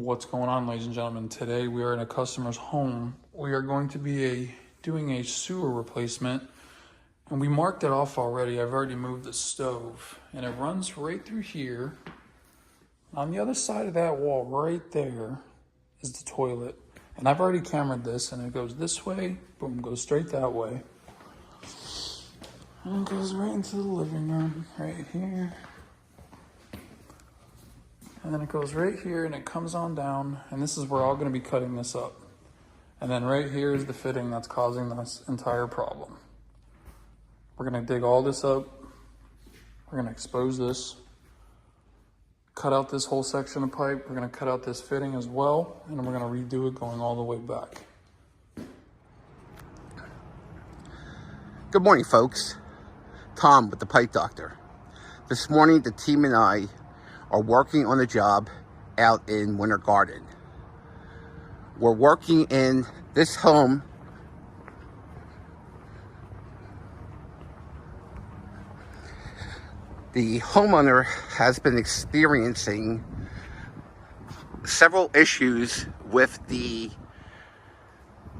What's going on, ladies and gentlemen? Today we are in a customer's home. We are going to be doing a sewer replacement, and we marked it off already. I've already moved the stove, and it runs right through here. On the other side of that wall right there is the toilet, and I've already cameraed this, and it goes this way, boom, goes straight that way, and it goes right into the living room right here. And then it goes right here and it comes on down, and this is where I'm going to be cutting this up. And then right here is the fitting that's causing this entire problem. We're going to dig all this up. We're going to expose this, cut out this whole section of pipe. We're going to cut out this fitting as well, and then we're going to redo it going all the way back. Good morning, folks. Tom with the Pipe Doctor. This morning, the team and I are working on a job out in Winter Garden. We're working in this home. The homeowner has been experiencing several issues with the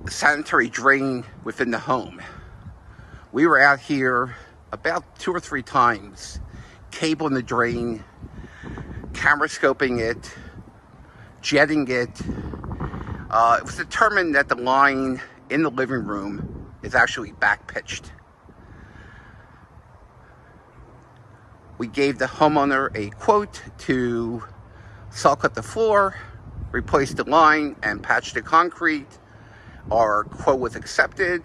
sanitary drain within the home. We were out here about 2 or 3 times, cabling the drain, camera scoping it, jetting it. It was determined that the line in the living room is actually back pitched. We gave the homeowner a quote to saw cut the floor, replace the line, and patch the concrete. Our quote was accepted,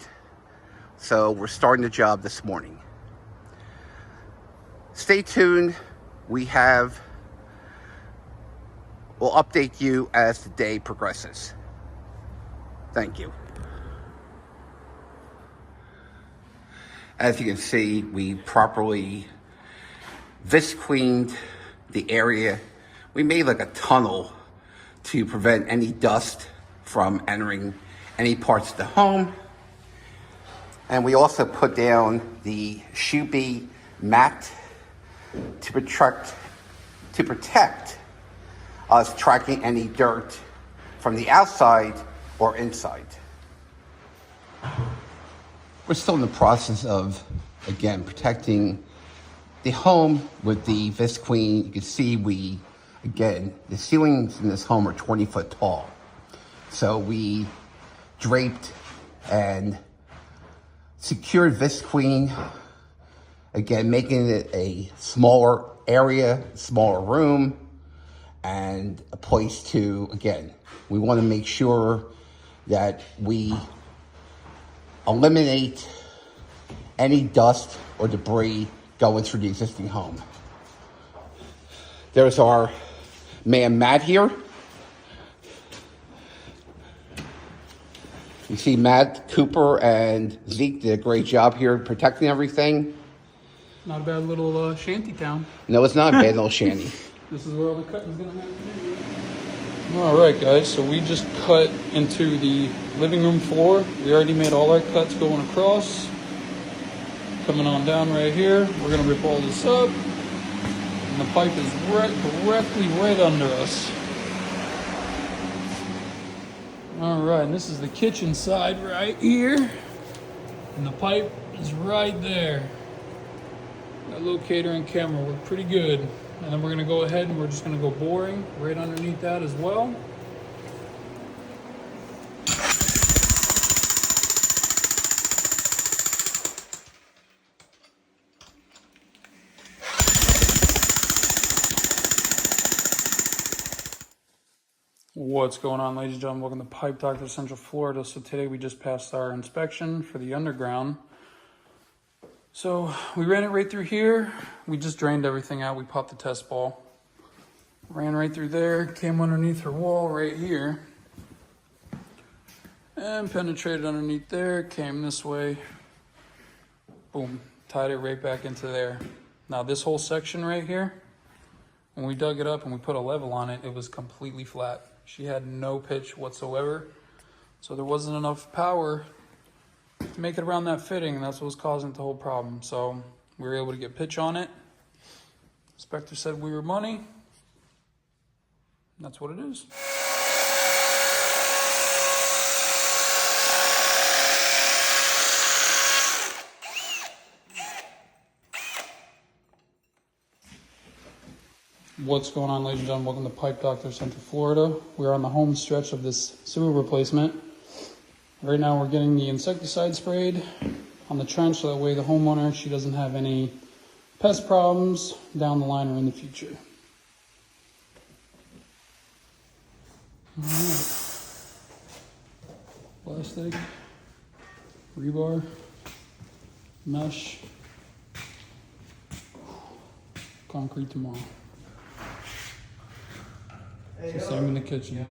so we're starting the job this morning. Stay tuned. We'll update you as the day progresses. Thank you. As you can see, we properly visqueened the area. We made like a tunnel to prevent any dust from entering any parts of the home. And we also put down the Shuby mat to protect us tracking any dirt from the outside or inside. We're still in the process of, again, protecting the home with the visqueen. You can see the ceilings in this home are 20 foot tall. So we draped and secured visqueen, again, making it a smaller area, smaller room, and a place to, again, we want to make sure that we eliminate any dust or debris going through the existing home. There's our man Matt here. You see Matt, Cooper, and Zeke did a great job here protecting everything. Not a bad little shanty town. No, it's not a bad little shanty. This is where all the cutting is going to happen. All right, guys, so we just cut into the living room floor. We already made all our cuts going across. Coming on down right here. We're going to rip all this up. And the pipe is directly right under us. All right, and this is the kitchen side right here. And the pipe is right there. That locator and camera work pretty good. And then we're going to go ahead and we're just going to go boring right underneath that as well. What's going on, ladies and gentlemen? Welcome to Pipe Doctor Central Florida. So today we just passed our inspection for the underground. So we ran it right through here. We just drained everything out. We popped the test ball. Ran right through there, came underneath her wall right here. And penetrated underneath there, came this way. Boom, tied it right back into there. Now this whole section right here, when we dug it up and we put a level on it, it was completely flat. She had no pitch whatsoever. So there wasn't enough power to make it around that fitting, and that's what was causing the whole problem. So we were able to get pitch on it. Inspector said we were money. That's what it is. What's going on, ladies and gentlemen? Welcome to Pipe Doctor Central Florida. We're on the home stretch of this sewer replacement. Right now we're getting the insecticide sprayed on the trench so that way the homeowner, she doesn't have any pest problems down the line or in the future. Alright. Plastic, rebar, mesh, concrete tomorrow. So same in the kitchen.